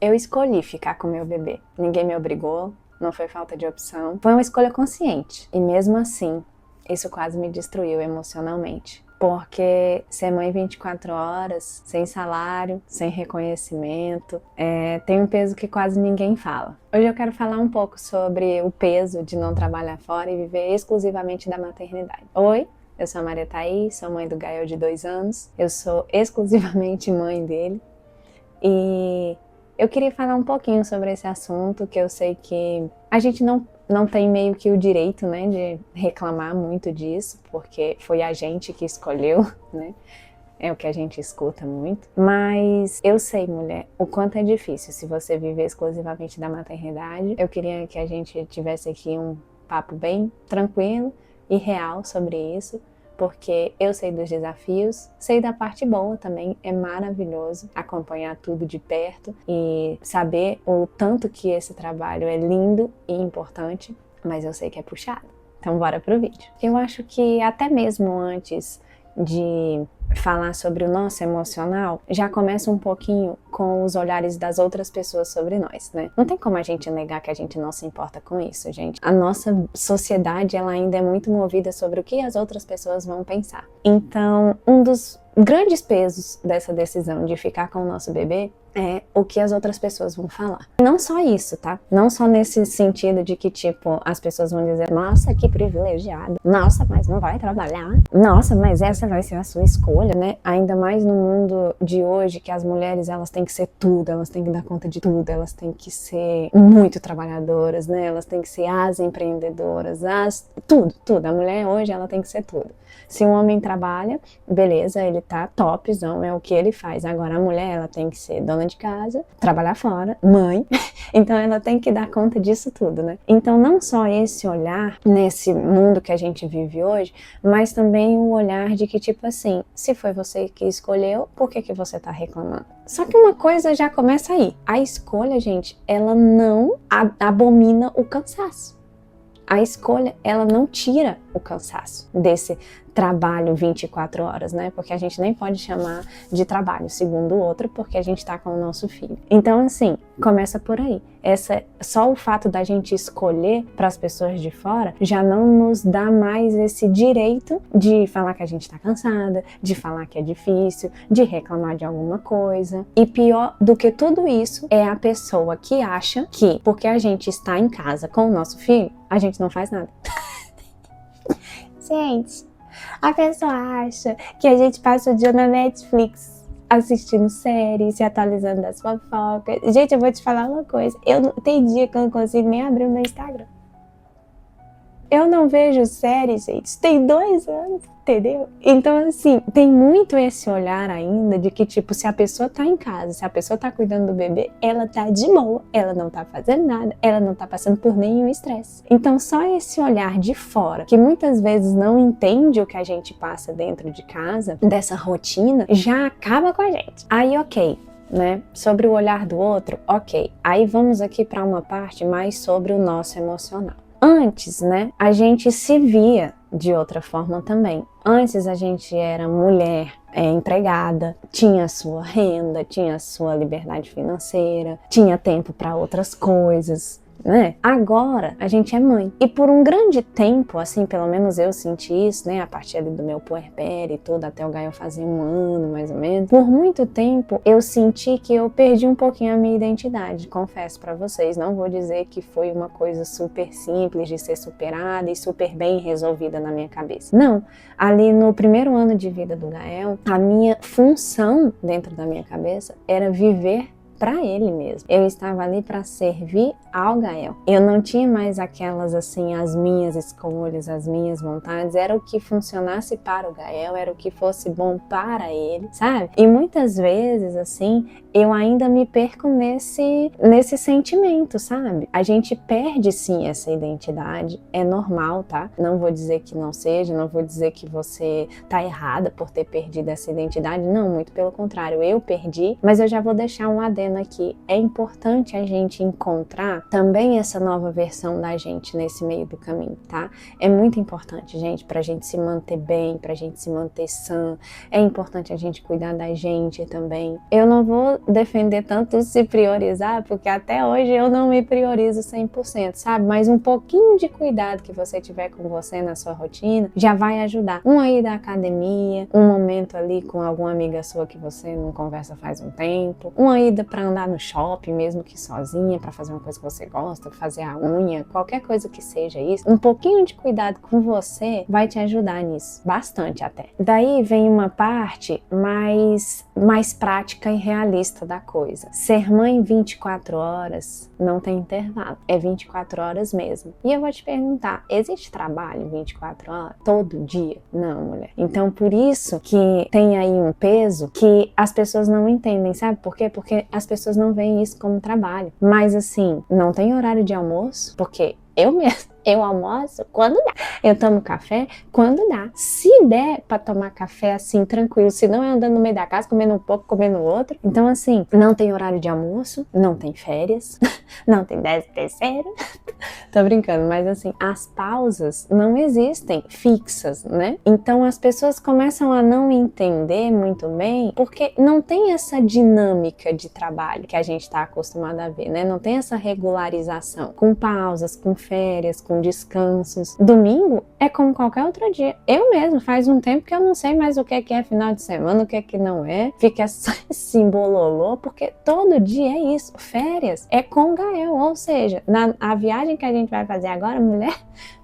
Eu escolhi ficar com meu bebê. Ninguém me obrigou, não foi falta de opção. Foi uma escolha consciente. E mesmo assim, isso quase me destruiu emocionalmente. Porque ser mãe 24 horas, sem salário, sem reconhecimento, tem um peso que quase ninguém fala. Hoje eu quero falar um pouco sobre o peso de não trabalhar fora e viver exclusivamente da maternidade. Oi, eu sou a Maria Thaís, sou mãe do Gael de 2 anos. Eu sou exclusivamente mãe dele. E eu queria falar um pouquinho sobre esse assunto, que eu sei que a gente não tem meio que o direito, né, de reclamar muito disso, porque foi a gente que escolheu, né? É o que a gente escuta muito. Mas eu sei, mulher, o quanto é difícil se você viver exclusivamente da maternidade. Eu queria que a gente tivesse aqui um papo bem tranquilo e real sobre isso, porque eu sei dos desafios, sei da parte boa também. É maravilhoso acompanhar tudo de perto e saber o tanto que esse trabalho é lindo e importante, mas eu sei que é puxado. Então bora pro vídeo. Eu acho que até mesmo antes de falar sobre o nosso emocional, já começa um pouquinho com os olhares das outras pessoas sobre nós, né? Não tem como a gente negar que a gente não se importa com isso, gente. A nossa sociedade, ela ainda é muito movida sobre o que as outras pessoas vão pensar. Então, um dos grandes pesos dessa decisão de ficar com o nosso bebê é o que as outras pessoas vão falar. Não só isso, tá? Não só nesse sentido de que, tipo, as pessoas vão dizer: nossa, que privilegiado. Nossa, mas não vai trabalhar. Nossa, mas essa vai ser a sua escolha, né? Ainda mais no mundo de hoje, que as mulheres, elas têm que ser tudo, elas têm que dar conta de tudo, elas têm que ser muito trabalhadoras, né? Elas têm que ser as empreendedoras, tudo. A mulher hoje, ela tem que ser tudo. Se um homem trabalha, beleza, ele tá topzão, é o que ele faz. Agora a mulher, ela tem que ser dona de casa, trabalhar fora, mãe, então ela tem que dar conta disso tudo, né? Então não só esse olhar nesse mundo que a gente vive hoje, mas também o olhar de que, tipo assim, se foi você que escolheu, por que você tá reclamando? Só que uma coisa já começa aí. A escolha, gente, ela não abomina o cansaço. A escolha, ela não tira o cansaço desse trabalho 24 horas, né? Porque a gente nem pode chamar de trabalho, segundo o outro, porque a gente tá com o nosso filho. Então, assim, começa por aí. Só o fato da gente escolher para as pessoas de fora já não nos dá mais esse direito de falar que a gente tá cansada, de falar que é difícil, de reclamar de alguma coisa. E pior do que tudo isso é a pessoa que acha que, porque a gente está em casa com o nosso filho, a gente não faz nada. Gente, a pessoa acha que a gente passa o dia na Netflix assistindo séries, se atualizando das fofocas. Gente, eu vou te falar uma coisa. Tem dia que eu não consigo nem abrir o meu Instagram. Eu não vejo séries, gente. Tem 2 anos, entendeu? Então, assim, tem muito esse olhar ainda de que, tipo, se a pessoa tá em casa, se a pessoa tá cuidando do bebê, ela tá de boa, ela não tá fazendo nada, ela não tá passando por nenhum estresse. Então, só esse olhar de fora, que muitas vezes não entende o que a gente passa dentro de casa, dessa rotina, já acaba com a gente. Aí, ok, né? Sobre o olhar do outro, ok. Aí vamos aqui para uma parte mais sobre o nosso emocional. Antes, né, a gente se via de outra forma também. Antes a gente era mulher, empregada, tinha a sua renda, tinha a sua liberdade financeira, tinha tempo para outras coisas, né? Agora a gente é mãe. E por um grande tempo, assim, pelo menos eu senti isso, né? A partir ali do meu puerpério e tudo, até o Gael fazer 1 ano, mais ou menos. Por muito tempo eu senti que eu perdi um pouquinho a minha identidade, confesso pra vocês. Não vou dizer que foi uma coisa super simples de ser superada e super bem resolvida na minha cabeça. Não. Ali no primeiro ano de vida do Gael, a minha função dentro da minha cabeça era viver para ele mesmo. Eu estava ali para servir ao Gael. Eu não tinha mais aquelas, assim, as minhas escolhas, as minhas vontades. Era o que funcionasse para o Gael, era o que fosse bom para ele, sabe? E muitas vezes, assim, eu ainda me perco nesse sentimento, sabe? A gente perde, sim, essa identidade. É normal, tá? Não vou dizer que não seja, não vou dizer que você tá errada por ter perdido essa identidade. Não, muito pelo contrário. Eu perdi, mas eu já vou deixar um adendo dizendo aqui, é importante a gente encontrar também essa nova versão da gente nesse meio do caminho, tá? É muito importante, gente, pra gente se manter bem, pra gente se manter sã. É importante a gente cuidar da gente também. Eu não vou defender tanto se priorizar, porque até hoje eu não me priorizo 100%, sabe? Mas um pouquinho de cuidado que você tiver com você na sua rotina já vai ajudar. Uma ida à academia, um momento ali com alguma amiga sua que você não conversa faz um tempo, uma ida para andar no shopping, mesmo que sozinha, para fazer uma coisa que você gosta, fazer a unha, qualquer coisa que seja isso. Um pouquinho de cuidado com você vai te ajudar nisso, bastante até. Daí vem uma parte mais prática e realista da coisa. Ser mãe 24 horas não tem intervalo, é 24 horas mesmo. E eu vou te perguntar, existe trabalho 24 horas? Todo dia? Não, mulher. Então, por isso que tem aí um peso que as pessoas não entendem, sabe por quê? Porque as pessoas não veem isso como trabalho. Mas assim, não tem horário de almoço, porque eu mesma, eu almoço quando dá. Eu tomo café quando dá. Se der pra tomar café assim, tranquilo, se não é andando no meio da casa, comendo um pouco, comendo outro. Então assim, não tem horário de almoço, não tem férias, não tem 13º. Tô brincando, mas assim, as pausas não existem fixas, né? Então as pessoas começam a não entender muito bem, porque não tem essa dinâmica de trabalho que a gente tá acostumado a ver, né? Não tem essa regularização, com pausas, com férias, com descansos. Domingo é como qualquer outro dia. Eu mesmo, faz um tempo que eu não sei mais o que é final de semana, o que é que não é. Fica assim, bololô, porque todo dia é isso. Férias é com Gael, ou seja, a viagem que a gente vai fazer agora, mulher,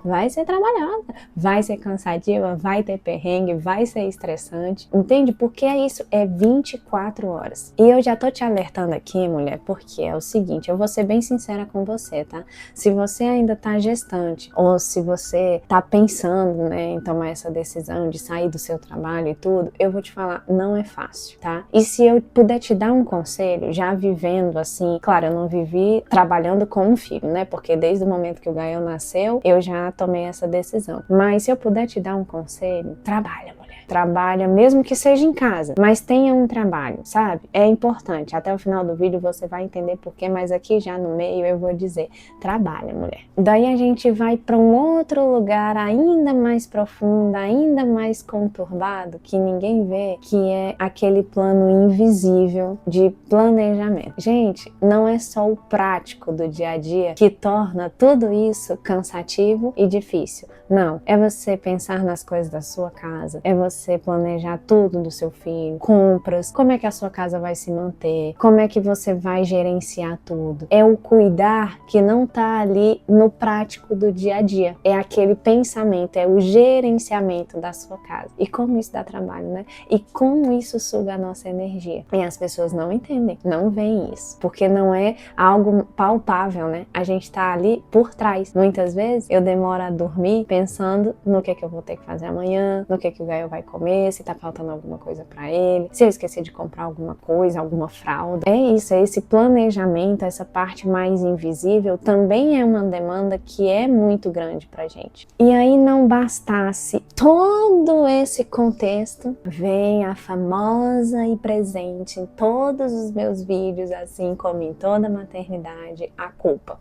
vai ser trabalhosa, vai ser cansativa, vai ter perrengue, vai ser estressante, entende? Porque é isso, é 24 horas. E eu já tô te alertando aqui, mulher, porque é o seguinte, eu vou ser bem sincera com você, tá? Se você ainda tá gestante, ou se você tá pensando, né, em tomar essa decisão de sair do seu trabalho e tudo, eu vou te falar, não é fácil, tá? E se eu puder te dar um conselho, já vivendo assim, claro, eu não vivi trabalhando com um filho, né? Porque desde o momento que o Gael nasceu, eu já tomei essa decisão. Mas se eu puder te dar um conselho, trabalha, mulher. Trabalha, mesmo que seja em casa, mas tenha um trabalho, sabe? É importante. Até o final do vídeo você vai entender porquê, mas aqui já no meio eu vou dizer, trabalha, mulher. Daí a gente vai para um outro lugar ainda mais profundo, ainda mais conturbado, que ninguém vê, que é aquele plano invisível de planejamento. Gente, não é só o prático do dia a dia que torna tudo isso cansativo e difícil. Não, é você pensar nas coisas da sua casa, é você planejar tudo do seu filho, compras, como é que a sua casa vai se manter, como é que você vai gerenciar tudo. É o cuidar que não tá ali no prático do dia a dia, é aquele pensamento, é o gerenciamento da sua casa. E como isso dá trabalho, né? E como isso suga a nossa energia. E as pessoas não entendem, não veem isso, porque não é algo palpável, né? A gente tá ali por trás. Muitas vezes eu demoro a dormir pensando no que eu vou ter que fazer amanhã, no que o Gael vai comer, se tá faltando alguma coisa pra ele, se eu esqueci de comprar alguma coisa, alguma fralda. É isso, é esse planejamento, essa parte mais invisível também é uma demanda que é muito grande pra gente. E aí não bastasse todo esse contexto, vem a famosa e presente em todos os meus vídeos, assim como em toda a maternidade, a culpa.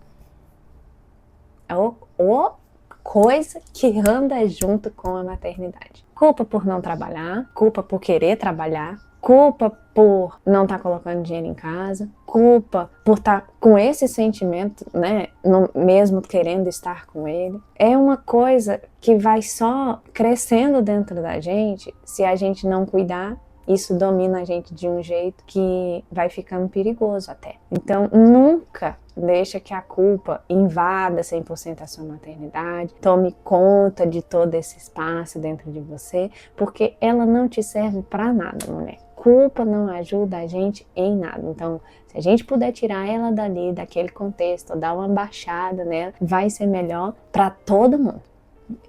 Coisa que anda junto com a maternidade. Culpa por não trabalhar, culpa por querer trabalhar, culpa por não estar colocando dinheiro em casa, culpa por estar com esse sentimento, né, mesmo querendo estar com ele. É uma coisa que vai só crescendo dentro da gente se a gente não cuidar. Isso domina a gente de um jeito que vai ficando perigoso até. Então, nunca deixa que a culpa invada 100% a sua maternidade, tome conta de todo esse espaço dentro de você, porque ela não te serve para nada, mulher. Culpa não ajuda a gente em nada. Então, se a gente puder tirar ela dali, daquele contexto, dar uma baixada nela, vai ser melhor para todo mundo,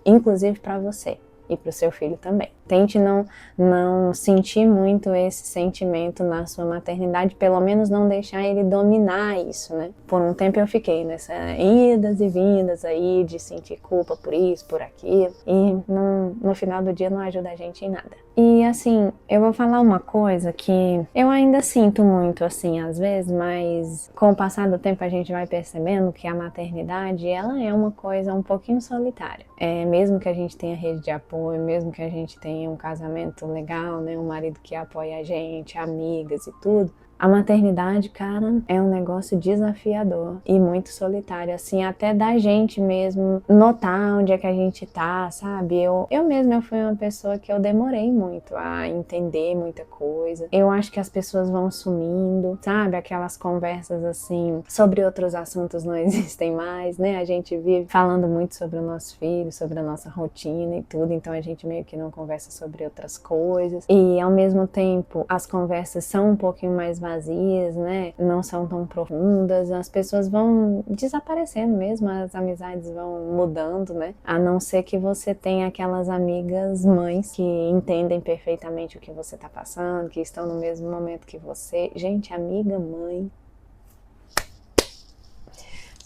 inclusive para você. e para o seu filho também. Tente não sentir muito esse sentimento na sua maternidade, pelo menos não deixar ele dominar isso, né? Por um tempo eu fiquei nessa idas e vindas aí de sentir culpa por isso, por aquilo, e no final do dia não ajuda a gente em nada. E assim, eu vou falar uma coisa que eu ainda sinto muito assim às vezes, mas com o passar do tempo a gente vai percebendo que a maternidade, ela é uma coisa um pouquinho solitária. Mesmo que a gente tenha rede de apoio, mesmo que a gente tenha um casamento legal, né, um marido que apoia a gente, amigas e tudo, a maternidade, cara, é um negócio desafiador e muito solitário, assim, até da gente mesmo notar onde é que a gente tá, sabe? Eu mesma fui uma pessoa que eu demorei muito a entender muita coisa. Eu acho que as pessoas vão sumindo, sabe? Aquelas conversas, assim, sobre outros assuntos não existem mais, né? A gente vive falando muito sobre o nosso filho, sobre a nossa rotina e tudo, então a gente meio que não conversa sobre outras coisas. E, ao mesmo tempo, as conversas são um pouquinho mais vazias, né? Não são tão profundas, as pessoas vão desaparecendo mesmo, as amizades vão mudando, né? A não ser que você tenha aquelas amigas mães que entendem perfeitamente o que você tá passando, que estão no mesmo momento que você. Gente, amiga mãe.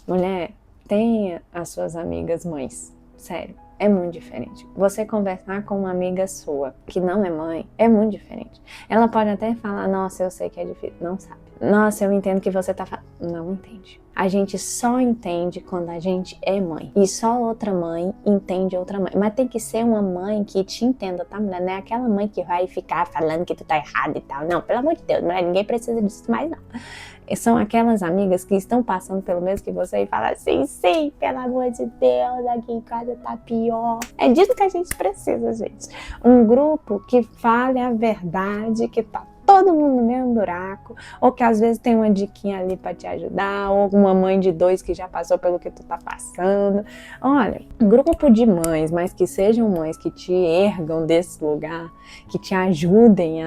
Mulher, tenha as suas amigas mães. Sério. É muito diferente. Você conversar com uma amiga sua que não é mãe é muito diferente. Ela pode até falar, nossa, eu sei que é difícil. Não sabe. Nossa, eu entendo que você tá falando. Não entende. A gente só entende quando a gente é mãe. E só outra mãe entende outra mãe. Mas tem que ser uma mãe que te entenda, tá, mulher? Não é aquela mãe que vai ficar falando que tu tá errado e tal. Não, pelo amor de Deus, mulher, ninguém precisa disso mais, não. São aquelas amigas que estão passando pelo mesmo que você e falam assim, sim, pelo amor de Deus, aqui em casa tá pior. É disso que a gente precisa, gente. Um grupo que fale a verdade, que tá todo mundo no mesmo buraco, ou que às vezes tem uma diquinha ali pra te ajudar, ou uma mãe de 2 que já passou pelo que tu tá passando. Olha, um grupo de mães, mas que sejam mães que te ergam desse lugar, que te ajudem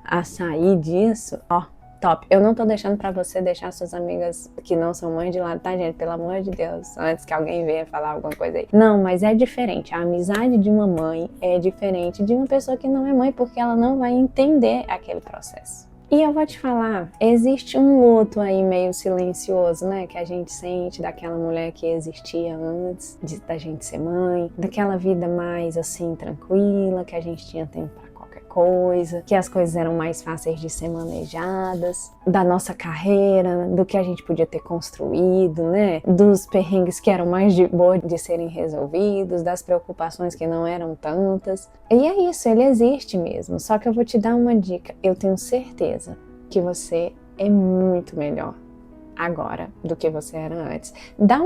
a sair disso, ó. Top. Eu não tô deixando pra você deixar suas amigas que não são mães de lado, tá, gente? Pelo amor de Deus, antes que alguém venha falar alguma coisa aí. Não, mas é diferente. A amizade de uma mãe é diferente de uma pessoa que não é mãe, porque ela não vai entender aquele processo. E eu vou te falar, existe um luto aí meio silencioso, né, que a gente sente daquela mulher que existia antes da gente ser mãe, daquela vida mais assim tranquila, que a gente tinha tempo pra qualquer coisa, que as coisas eram mais fáceis de ser manejadas, da nossa carreira, do que a gente podia ter construído, né, dos perrengues que eram mais de boa de serem resolvidos, das preocupações que não eram tantas. E é isso, ele existe mesmo, só que eu vou te dar uma dica, eu tenho certeza que você é muito melhor agora do que você era antes. Dá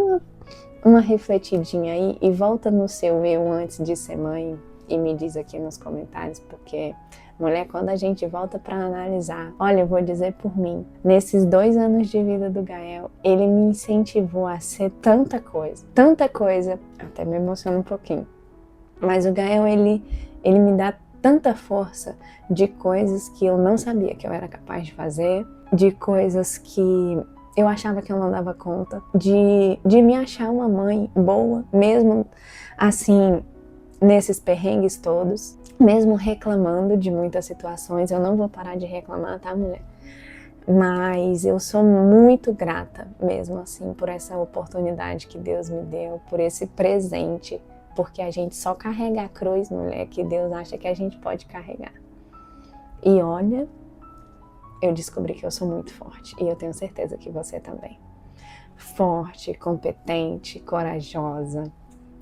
uma refletidinha aí e volta no seu eu antes de ser mãe e me diz aqui nos comentários, porque, mulher, quando a gente volta para analisar, olha, eu vou dizer por mim, nesses 2 anos de vida do Gael, ele me incentivou a ser tanta coisa, até me emociona um pouquinho, mas o Gael, ele me dá tanta força de coisas que eu não sabia que eu era capaz de fazer, de coisas que eu achava que eu não dava conta, de me achar uma mãe boa, mesmo assim, nesses perrengues todos, mesmo reclamando de muitas situações. Eu não vou parar de reclamar, tá, mulher? Mas eu sou muito grata, mesmo assim, por essa oportunidade que Deus me deu, por esse presente, porque a gente só carrega a cruz, mulher, que Deus acha que a gente pode carregar. E olha, eu descobri que eu sou muito forte, e eu tenho certeza que você também. Forte, competente, corajosa,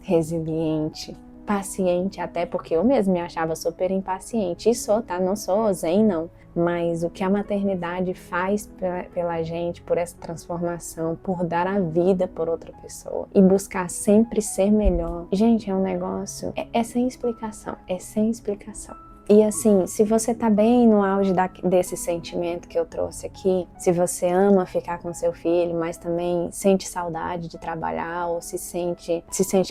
resiliente, paciente, até porque eu mesma me achava super impaciente. E sou, tá? Não sou zen, não. Mas o que a maternidade faz pela gente, por essa transformação, por dar a vida por outra pessoa e buscar sempre ser melhor, gente, é um negócio, é sem explicação, é sem explicação. E assim, se você tá bem no auge desse sentimento que eu trouxe aqui, se você ama ficar com seu filho, mas também sente saudade de trabalhar ou se sente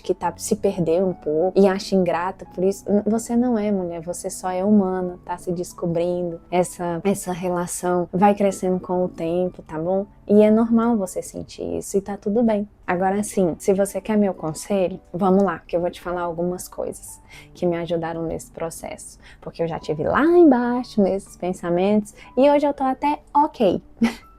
que se perdeu um pouco e acha ingrata por isso, você não é mulher, você só é humana, tá se descobrindo, essa relação vai crescendo com o tempo, tá bom? E é normal você sentir isso e tá tudo bem. Agora sim, se você quer meu conselho, vamos lá, que eu vou te falar algumas coisas que me ajudaram nesse processo. Porque eu já tive lá embaixo nesses pensamentos e hoje eu tô até ok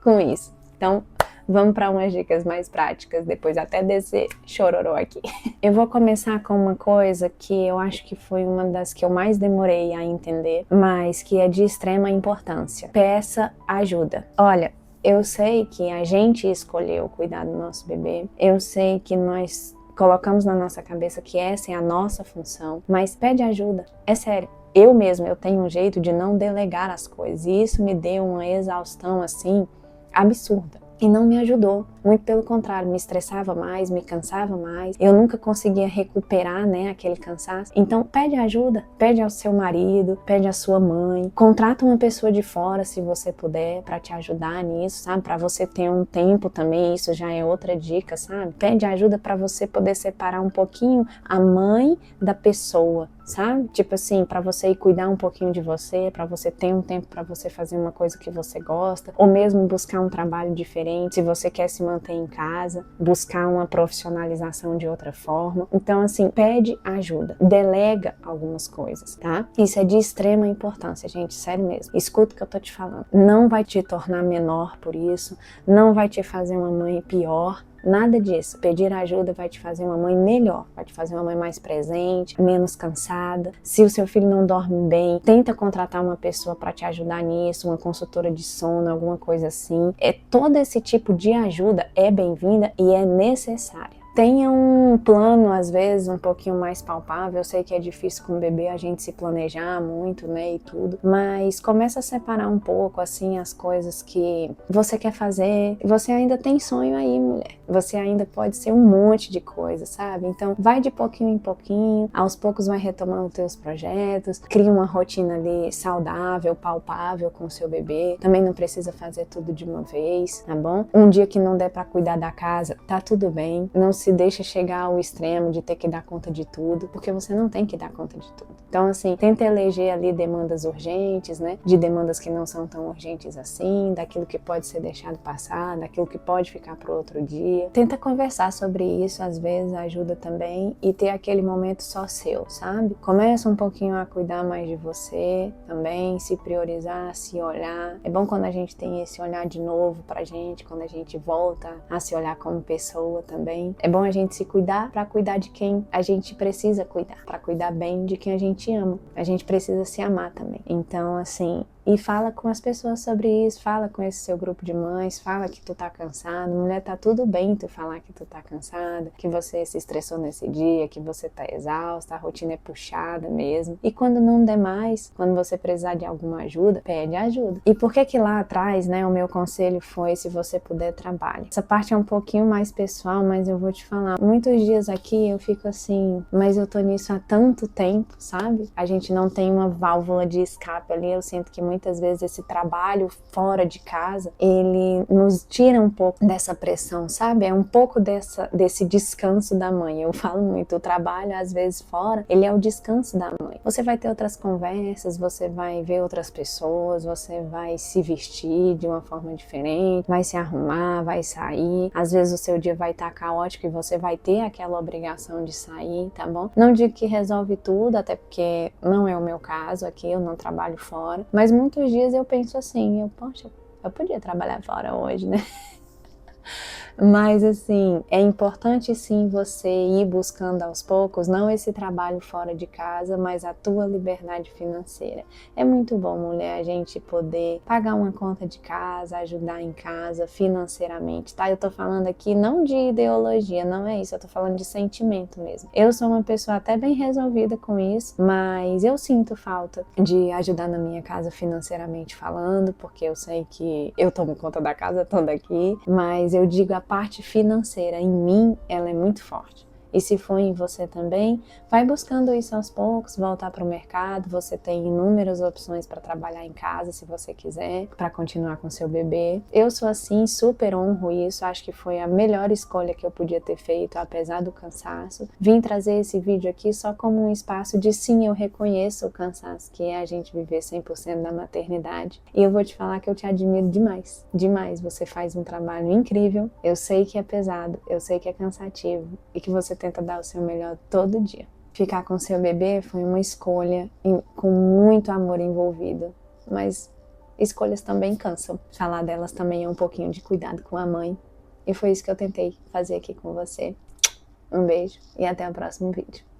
com isso. Então, vamos para umas dicas mais práticas, depois até desse chororô aqui. Eu vou começar com uma coisa que eu acho que foi uma das que eu mais demorei a entender, mas que é de extrema importância. Peça ajuda. Olha, eu sei que a gente escolheu cuidar do nosso bebê, eu sei que nós colocamos na nossa cabeça que essa é a nossa função, mas pede ajuda, é sério. Eu mesma, eu tenho um jeito de não delegar as coisas e isso me deu uma exaustão assim absurda. E não me ajudou, muito pelo contrário, me estressava mais, me cansava mais, eu nunca conseguia recuperar, né, aquele cansaço. Então pede ajuda, pede ao seu marido, pede à sua mãe, contrata uma pessoa de fora se você puder para te ajudar nisso, sabe, para você ter um tempo também, isso já é outra dica, sabe, pede ajuda para você poder separar um pouquinho a mãe da pessoa, sabe? Tipo assim, para você ir cuidar um pouquinho de você, para você ter um tempo para você fazer uma coisa que você gosta, ou mesmo buscar um trabalho diferente, se você quer se manter em casa, buscar uma profissionalização de outra forma. Então, assim, pede ajuda, delega algumas coisas, tá? Isso é de extrema importância, gente, sério mesmo. Escuta o que eu tô te falando. Não vai te tornar menor por isso, não vai te fazer uma mãe pior, nada disso. Pedir ajuda vai te fazer uma mãe melhor, vai te fazer uma mãe mais presente, menos cansada. Se o seu filho não dorme bem, tenta contratar uma pessoa para te ajudar nisso, uma consultora de sono, alguma coisa assim. Todo esse tipo de ajuda é bem-vinda e é necessária. Tenha um plano, às vezes, um pouquinho mais palpável. Eu sei que é difícil com o bebê a gente se planejar muito, né, e tudo. Mas começa a separar um pouco, assim, as coisas que você quer fazer. Você ainda tem sonho aí, mulher. Você ainda pode ser um monte de coisa, sabe? Então, vai de pouquinho em pouquinho. Aos poucos vai retomando teus projetos. Cria uma rotina ali saudável, palpável com o seu bebê. Também não precisa fazer tudo de uma vez, tá bom? Um dia que não der pra cuidar da casa, tá tudo bem. Não se deixa chegar ao extremo de ter que dar conta de tudo, porque você não tem que dar conta de tudo. Então, assim, tenta eleger ali demandas urgentes, né? De demandas que não são tão urgentes assim, daquilo que pode ser deixado passar, daquilo que pode ficar para outro dia. Tenta conversar sobre isso, às vezes ajuda também, e ter aquele momento só seu, sabe? Começa um pouquinho a cuidar mais de você também, se priorizar, se olhar. É bom quando a gente tem esse olhar de novo pra gente, quando a gente volta a se olhar como pessoa também. É bom a gente se cuidar para cuidar de quem a gente precisa cuidar, para cuidar bem de quem a gente ama. A gente precisa se amar também. Então, assim, e fala com as pessoas sobre isso, fala com esse seu grupo de mães, fala que tu tá cansado, mulher, tá tudo bem tu falar que tu tá cansada, que você se estressou nesse dia, que você tá exausta, a rotina é puxada mesmo. E quando não der mais, quando você precisar de alguma ajuda, pede ajuda. E por que lá atrás, né, o meu conselho foi, se você puder, trabalhe. Essa parte é um pouquinho mais pessoal, mas eu vou te falar, muitos dias aqui eu fico assim, mas eu tô nisso há tanto tempo, sabe? A gente não tem uma válvula de escape ali, eu sinto que muitas vezes esse trabalho fora de casa, ele nos tira um pouco dessa pressão, sabe? É um pouco desse descanso da mãe. Eu falo muito, o trabalho às vezes fora, ele é o descanso da mãe. Você vai ter outras conversas, você vai ver outras pessoas, você vai se vestir de uma forma diferente, vai se arrumar, vai sair. Às vezes o seu dia vai estar caótico e você vai ter aquela obrigação de sair, tá bom? Não digo que resolve tudo, até porque não é o meu caso aqui, eu não trabalho fora, mas muitos dias eu penso assim, poxa, eu podia trabalhar fora hoje, né? Mas assim, é importante sim você ir buscando aos poucos, não esse trabalho fora de casa, mas a tua liberdade financeira. É muito bom, mulher, a gente poder pagar uma conta de casa, ajudar em casa financeiramente, tá? Eu tô falando aqui não de ideologia, não é isso, eu tô falando de sentimento mesmo. Eu sou uma pessoa até bem resolvida com isso, mas eu sinto falta de ajudar na minha casa financeiramente falando, porque eu sei que eu tomo conta da casa toda aqui, mas eu digo a parte financeira em mim, ela é muito forte. E se for em você também, vai buscando isso aos poucos, voltar para o mercado. Você tem inúmeras opções para trabalhar em casa, se você quiser, para continuar com seu bebê. Eu sou assim, super honro isso. Acho que foi a melhor escolha que eu podia ter feito, apesar do cansaço. Vim trazer esse vídeo aqui só como um espaço de sim, eu reconheço o cansaço que é a gente viver 100% da maternidade. E eu vou te falar que eu te admiro demais. Demais. Você faz um trabalho incrível. Eu sei que é pesado, eu sei que é cansativo e que você tenta dar o seu melhor todo dia. Ficar com seu bebê foi uma escolha com muito amor envolvido, mas escolhas também cansam. Falar delas também é um pouquinho de cuidado com a mãe. E foi isso que eu tentei fazer aqui com você. Um beijo e até o próximo vídeo.